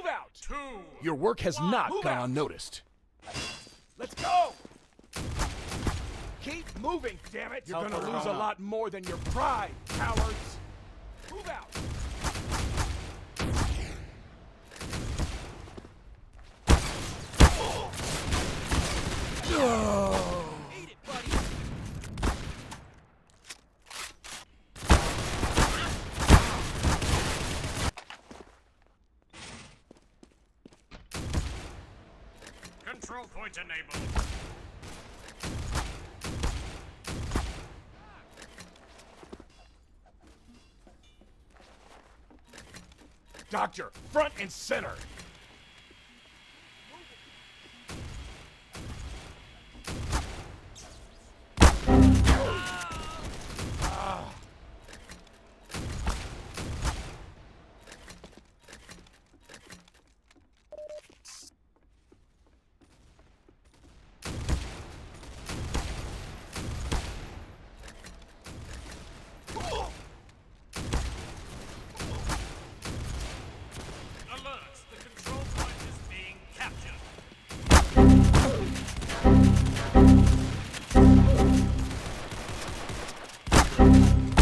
Move out! 2. Your work has not Move gone out. unnoticed. Let's go! Keep moving, damn it! You're gonna lose a lot more than your pride, cowards! Move out! Eat it, buddy! Control point enabled. Doctor, front and center! Alert! The control point is being captured.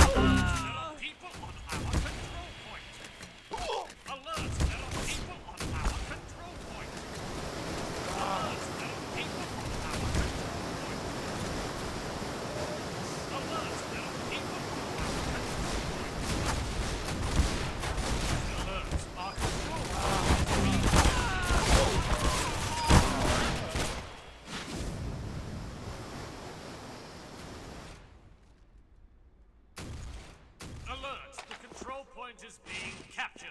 There are people on our control point. Alert! There are people on our control point. Alert! There are people on our control point. Alert! There are people on our control point. Alert! Our control Alert! The control point is being captured.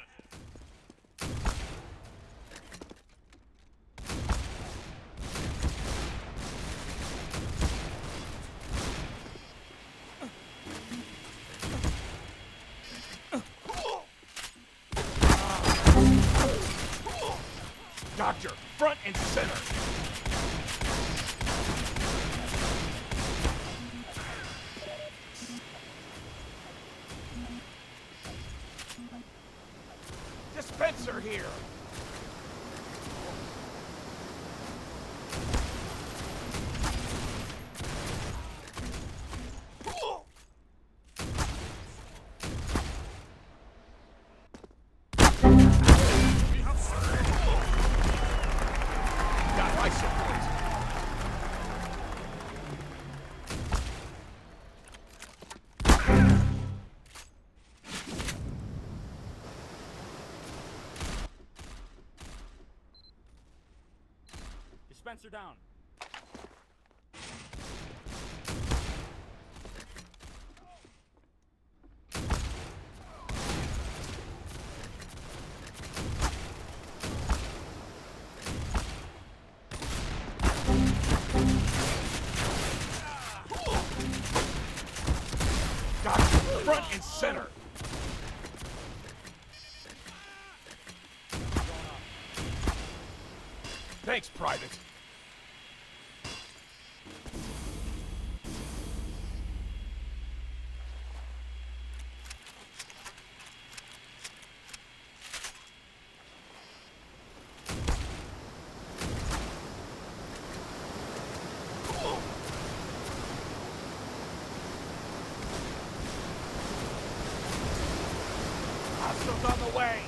Doctor, front and center! Dispenser here! We have support. Got my support! Dispenser down. Doctor, front and center! Thanks, Private. Hostiles on the way!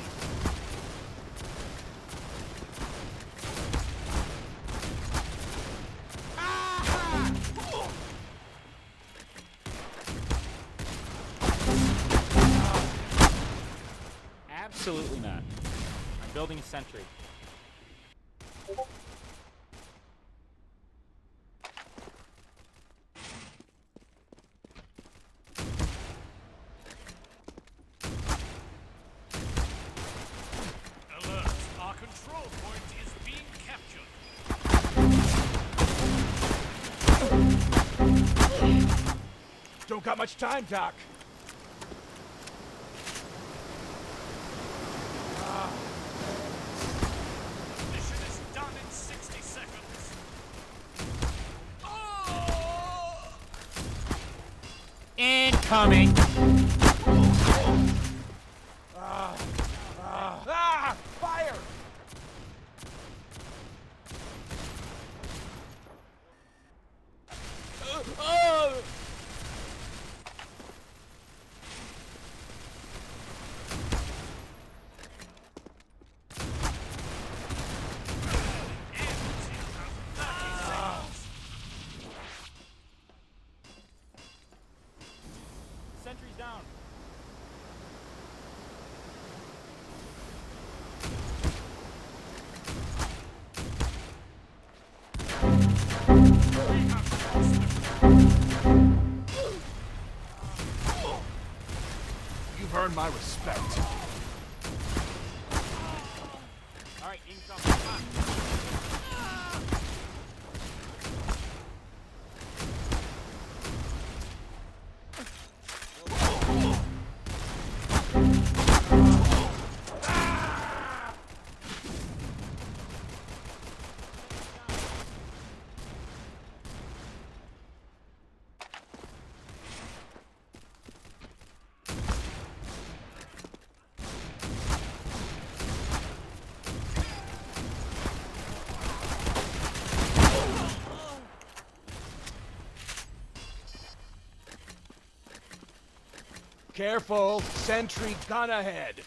Absolutely not. I'm building a sentry. Alert! Our control point is being captured. Don't got much time, Doc. Mission is done in 60 seconds. Incoming! Ah! Fire! earn my respect. All right, income. Come on. Careful, sentry gun ahead.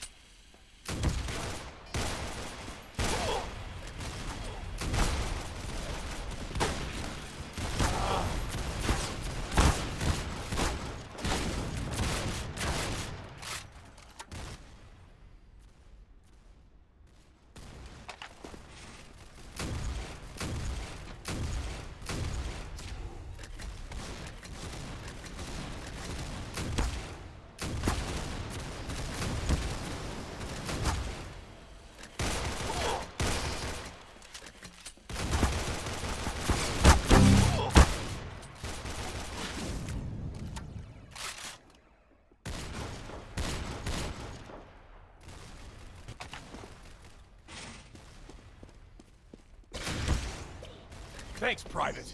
Thanks, Private.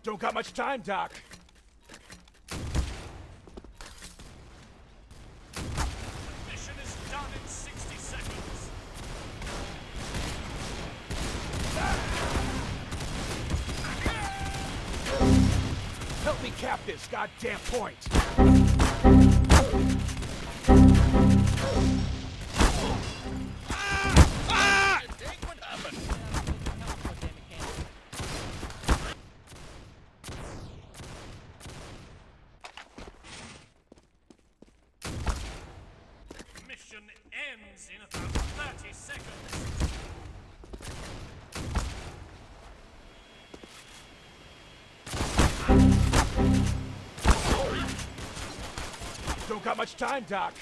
Don't got much time, Doc. Mission is done in 60 seconds. Help me cap this goddamn point. Mission ends in about 30 seconds. Don't got much time, Doc.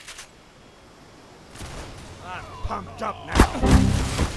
I'm pumped up now.